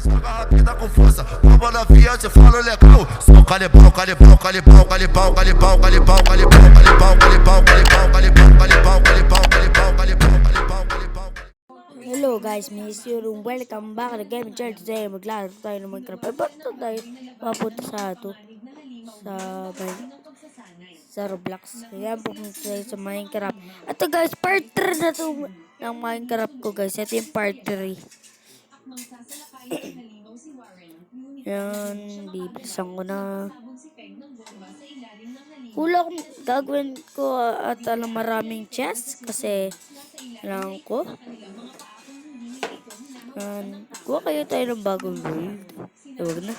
Joga rápida com força, vamos novinha, te falo legal. Só calibrão, calibrão, calibrão, calibrão, calibrão, calibrão, calibrão, calibrão, calibrão, calibrão, calibrão, calibrão, calibrão, calibrão, calibrão, calibrão, calibrão. Hello guys, Miss Yurong. Welcome back to Game Church. Today, maglalaro tayo ng Minecraft. Ay, ba't na tayo papunta sa ito? Sa, sa Roblox. Kaya pupunta tayo sa Minecraft. Ito guys, part 3 na to ng Minecraft ko guys. Ito yung part 3. Yan, bibilisan ko na. Hula ko, gagawin ko at alam maraming chest kasi kailangan ko. Kuha kayo tayo ng bagong world. Huwag na.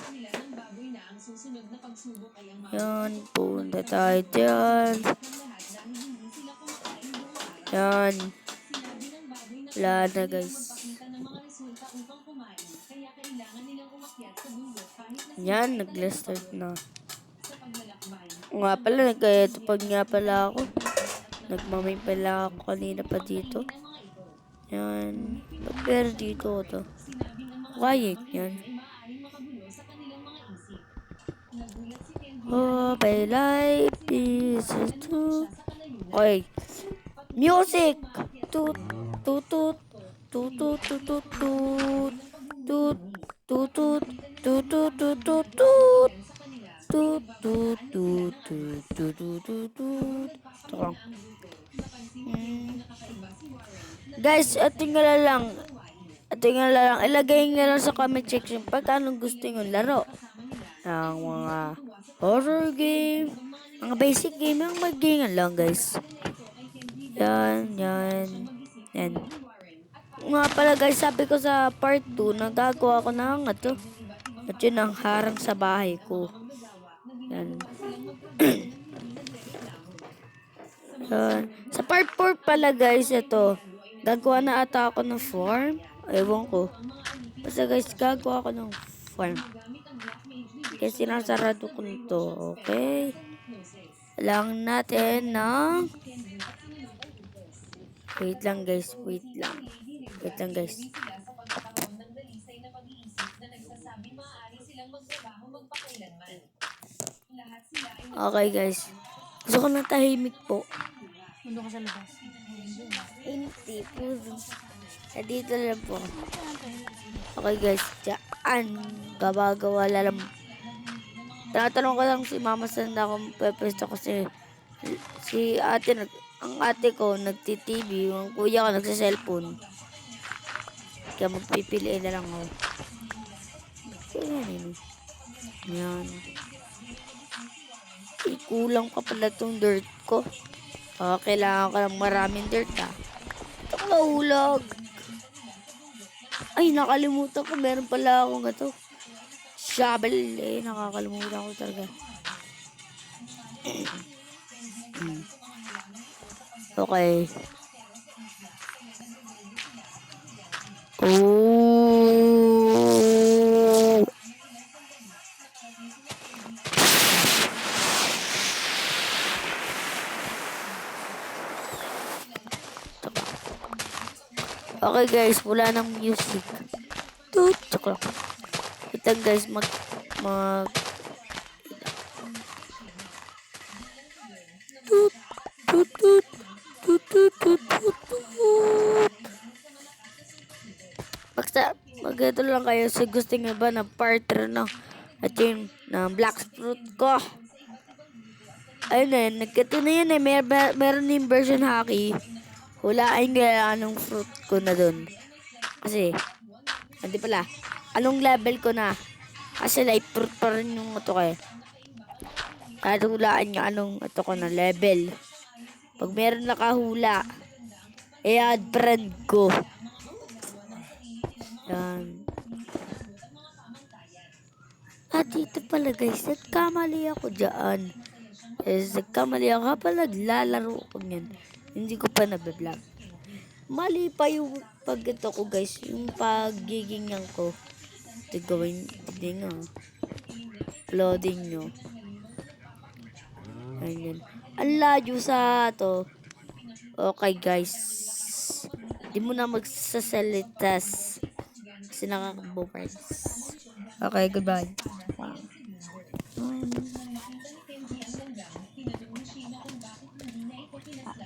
Yan, punta tayo dyan. Yan. Wala na guys. Yan, nag-start na. Nga pala, nagkayatupag nga pala ako. Nagmamay pala ako kanina pa dito. Yan. Pero dito to. Quiet yan. Oh, my life is too. Okay. Music! Toot, toot, toot, toot, toot, toot, toot, toot, toot, toot, toot, toot, toot, toot, toot, toot. Toot, toot, toot, toot, toot, toot, toot, toot. Ito lang. Guys, tingala lang. Ilagay nyo lang sa comment section pag anong gusto nyo laro. Ang mga horror game, mga basic game, ang mag-game lang guys. Yan. Nga pala guys, sabi ko sa part 2, nagagawa ko ng ito. At yun ang harang sa bahay ko. Yan. Yan. Sa part 4 pala guys, ito. Gagawa na ata ako ng farm. Ewan ko. Basta guys, gagawa ako ng farm. Kaya sinasarado ko nito. Okay. Lang natin ng... Wait lang guys. Wait lang guys. Okay guys. Gusto ko ng tahimik po. Mundo ka sa labas. Hindi po. Dito lang po. Okay guys. Diyan. Gawa lang. Tinatanong ko lang si mama saan ako pepesto kasi si ate, ang ate ko nagti-TV, yung kuya ko nagsa-cellphone. Kaya magpipili na lang ako. So yan. Kulang pa pala itong dirt ko. Kailangan ko ng maraming dirt Ito ko nahulog. Ay, nakalimutan ko. Meron pala akong ito. Shovel. Nakakalimutan ko talaga. Okay. Oh. Okay guys, wala ng music. Toot, tsaka. Ito guys, mag toot, toot, toot, toot, toot, toot, toot, toot. Basta, mag-ito lang kayo sa gusto nyo ba na part 3 na at yun, na black fruit ko. Ayun na yun, nagkito na yun meron yung version hockey. Hulaan nyo anong fruit ko na dun. Kasi, hindi pala, anong level ko na. Kasi light fruit pa rin yung ito kayo. Kaya hulaan nyo anong ito ko na level. Pag meron nakahula, add friend ko. Yan. At dito pala guys, nagkamali ako dyan. Nagkamali ako kapag naglalaro ko yan. Hindi ko pa nabablog. Mali pa yung pag ito ko guys, yung pagigingyan ko. Ito gawin, hindi nga. Loading nyo. Ayan. Ang layo sa to. Okay guys. Di mo na magsasalitas. Kasi nakakabo, friends. Okay, goodbye.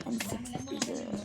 I'm 60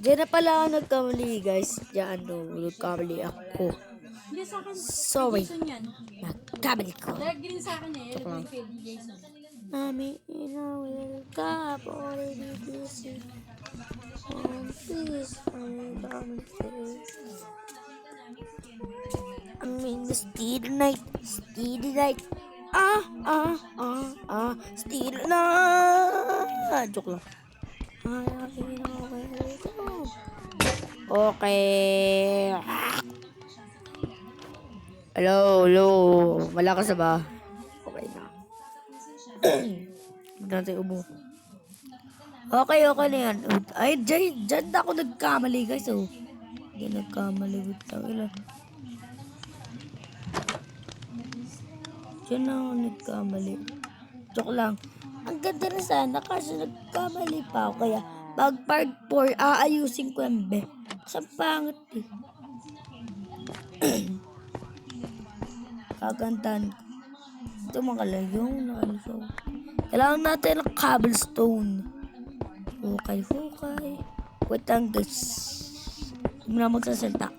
Diyan na pala ako nagkamali, guys. Diyan, nagkamali ako. Hindi sa akin, Sorry. Jason yan. Nagkamali ko. Lagi rin sa akin eh. Alam mo yung kay Jason. Mami, will cup already busy. Please, I'm in the steady night, steady night. Joke lang. Okay. Hello. Malakas na ba? Okay na. Huwag natin ubo. Okay na yan. Ay, dyan ako nagkamali, guys. Oh. Dyan nagkamali. Dyan ako nagkamali. Joke lang. Ang ganda na sana kasi nagkamali pa ako. Kaya, pag part 4, aayusin ko yung be. Sa pangit eh. Kagantahan ko. Ito mga layong nakalisaw. Kailangan natin ng cobblestone. Hukay. Wait lang guys. Huwag na magsasalta.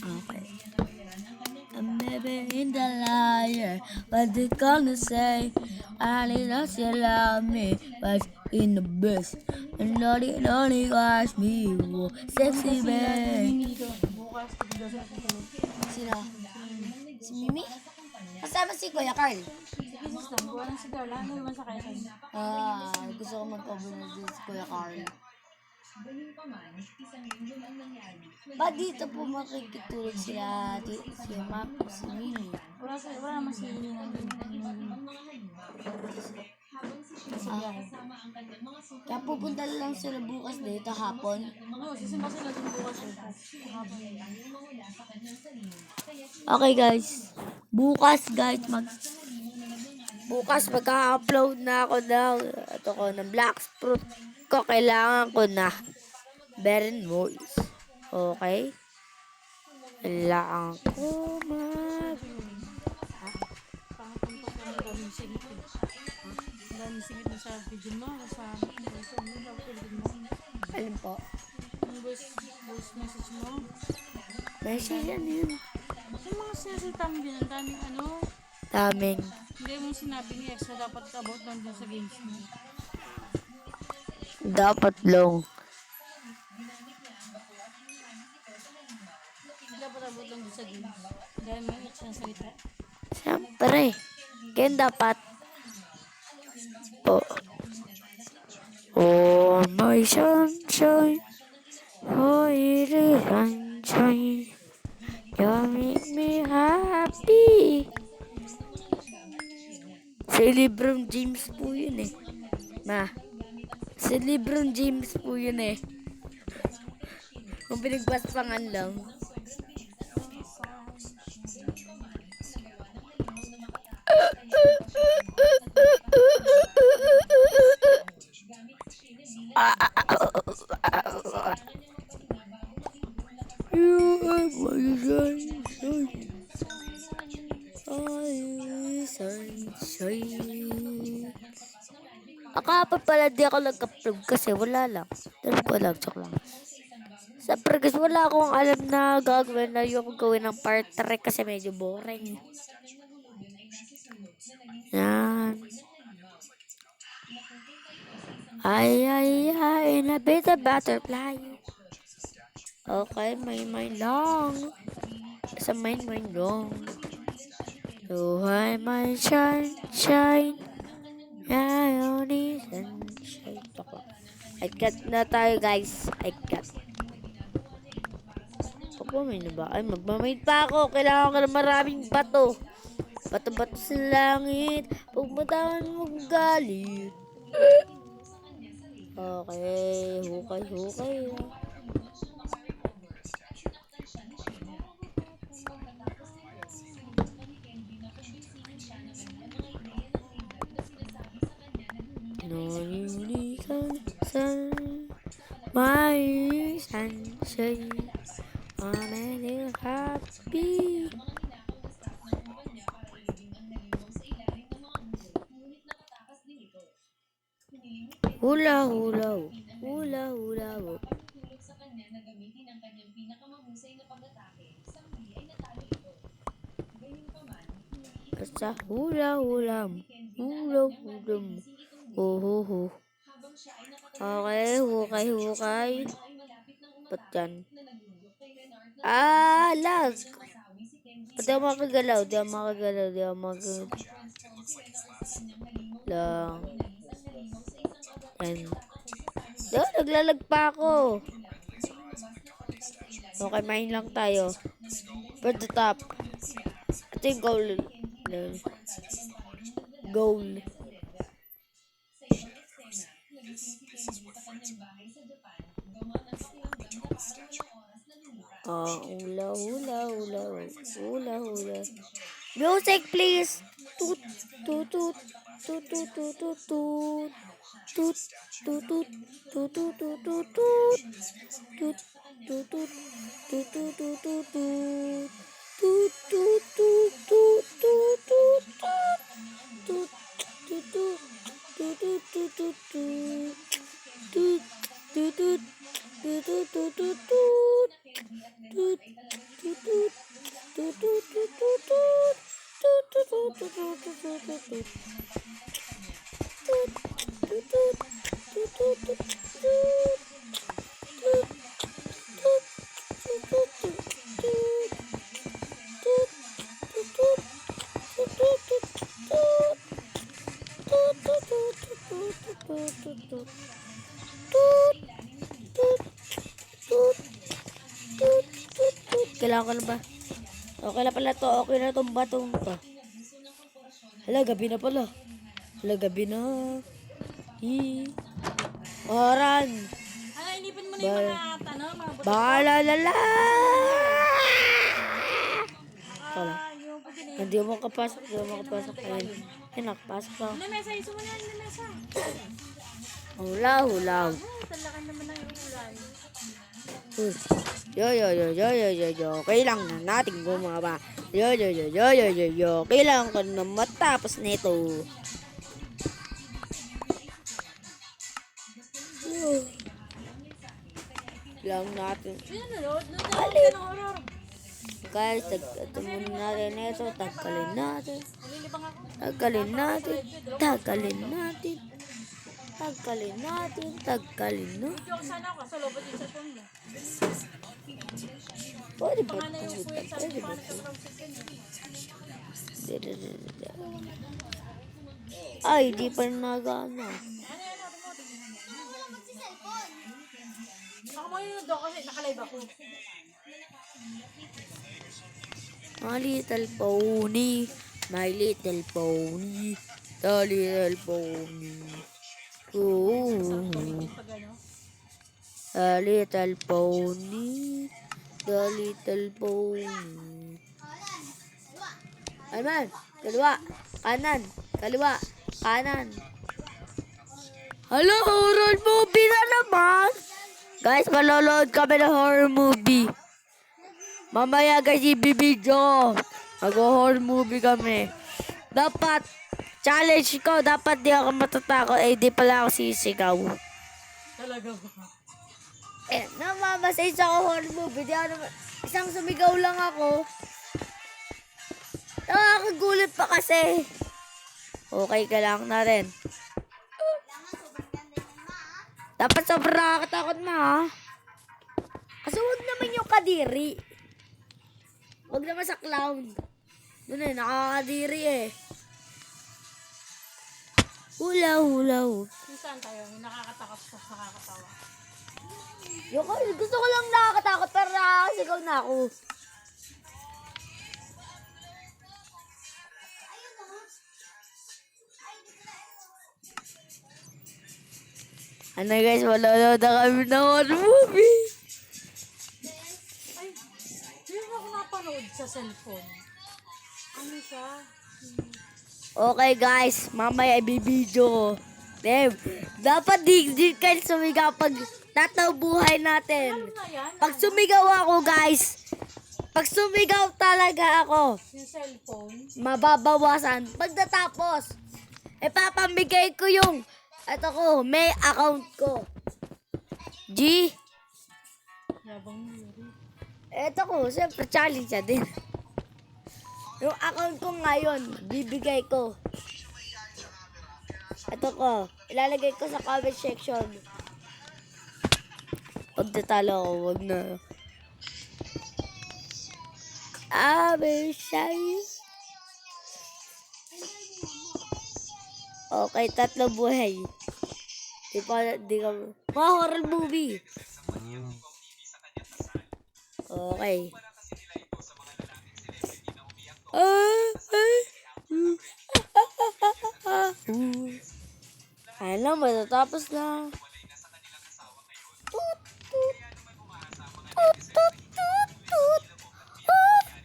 Okay. I'm never in the liar. What they gonna say? I need us to love me. But in the best. And only watch me. Sexy babe. Bukas, tigil sa tutulog. Sino? Si Mimi? Kasama si Kuya Carl. Sige, sis lang. Buwan ng sigaw. Lahat na naman sa Quezon. Gusto ko mag-cover din si Kuya Carl. Ba dito po makikitulog sila si Mac, si Mimi. Wala naman si Kaya pupunta lang sila bukas dito hapon. Oo, sisimba sila dun bukas eh. Okay guys. Bukas magka-upload na ako ng Black Fruit ko. Kailangan ko na Beren voice. Okay? Kailangan ko Pakapuntok ka ng daming singit eh. Ang daming singit na sa video mo. Sa video mo. Alin po? Yung voice message mo. Message yan yun. Yung mga sinasalita mo din, ang daming ano. Daming. Hindi mo sinabi ni Ex na dapat about nandun sa games mo. Dapat long. Dapat about nandun sa games. Dahil may Ex na salita. Siyempre. Kaya dapat. Oh my sunshine. Oh, it is sunshine. You make me happy. Si LeBron James po yun eh. Si LeBron James po yun eh. Kung pinagpaspangan lang. You are my sunshine. Akapag pala di ako nag-upload kasi wala lang. Pero ko lang, joke lang. Sa progress, wala akong alam na gagawin na yung gawin ng part 3 kasi medyo boring. Yan. Ay, in a bit of butterfly. Okay, may long. Sa may long. Buhay may sunshine. Ayaw ni sunshine. I cut na tayo guys. I cut. May na ba? Ay, magmamade pa ako. Kailangan ko ng maraming bato. Bato-bato sa langit. Pagmatawan mo galit. Okay. Hukay. No unique sun. My sunshine. I'm a little happy. Hula. Basta hula. Oh. Okay, hukay. Ba't yan? Lag. Di ako makagalaw. Lang. Yan. Naglalag pa ako. Okay, main lang tayo. For the top. Ito yung goal. Hula. Music, please. Toot. Kailangan ko na ba? Okay na pala to. Okay na itong batong to. Hala, gabi na pala. Oran. Inipin mo na yung mga buto. Balalala. Hindi mo makapasok. Ayun, nakapasok ako. Mesa, iso mo na yung mesa. Hula. Talakan naman na yung ulan. Yo. Kailangan na natin bumaba. Yo. Kailangan ko na matapos nito. Kailangan natin. Guys, ito muna natin ito. Tanggalin natin. Joke sana ako, sa lobot yung cellphone mo. Pwede ba Baka na yung ito? kuya sa Pwede ba panit ito? from second. Ay, di pa rin nagana. Ako mo yung doon kasi nakalive ako. My little pony. The little pony. Ooh. Pag ano. The little pony. Ayan, kaliwa, kanan. Hello, horror movie na naman. Guys, malolood kami ng horror movie. Mamaya guys, ibibidyo. Mag-horror movie kami. Dapat, challenge ko, dapat di ako matatakot. Di pala ako sisigaw. Talaga ba? Namama sa isang horror movie. Isang sumigaw lang ako. Nakakagulit pa kasi. Okay ka lang na rin. Dapat sobrang nakakatakot na ha. Kasi huwag naman yung kadiri. Huwag naman sa clown. Doon eh, nakakadiri eh. Hula. Kung saan tayo? Yung nakakatakot sa nakakatawa. Gusto ko lang nakakatakot pero nakakasigaw na ako. Ano guys, manonood na kami ng horror movie. Ay, hindi mo ako napanood sa cellphone. Ano siya? Okay guys, mamaya ibibideo ko. Dave, dapat di kayo sumigaw pag tataw buhay natin. Alam na yan? Pag sumigaw ako guys, pag sumigaw talaga ako, Yung cellphone? mababawasan. Pagdatapos, ipapamigay ko yung, may account ko. G, Yabang yuri. eto ko, siyempre challenge siya din. Yung account ko ngayon, bibigay ko. Ito ko, ilalagay ko sa comment section. Pag natalo ako, wag na. Shy. Okay, 3 buhay. Di ka, mga horror movie. Okay. Ayun lang, matatapos na. Tut, tut. Tut, tut, tut, tut.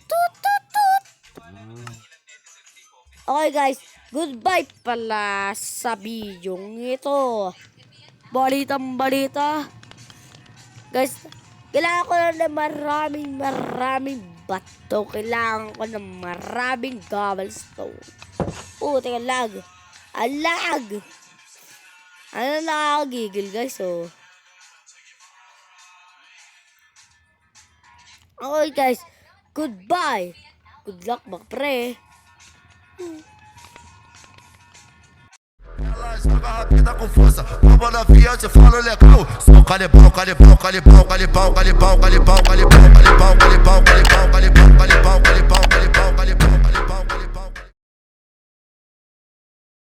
Tut, tut, tut. Okay guys, goodbye pala sa video ito. Balitang-balita. Guys, kailangan ko na maraming bato. Kailangan ko na maraming cobblestone. Teka, lag. Lag! Ano nakakagigil guys, oh. Okay guys, goodbye. Good luck, pre. Ela joga rápida com força, bomba na via, te falo legal. Só calibão, calibão, calibão, calibão, calibão, calibão, calibão, calibão, calibão, calibão, calibão, calibão, calibão, calibão, calibão, calibão.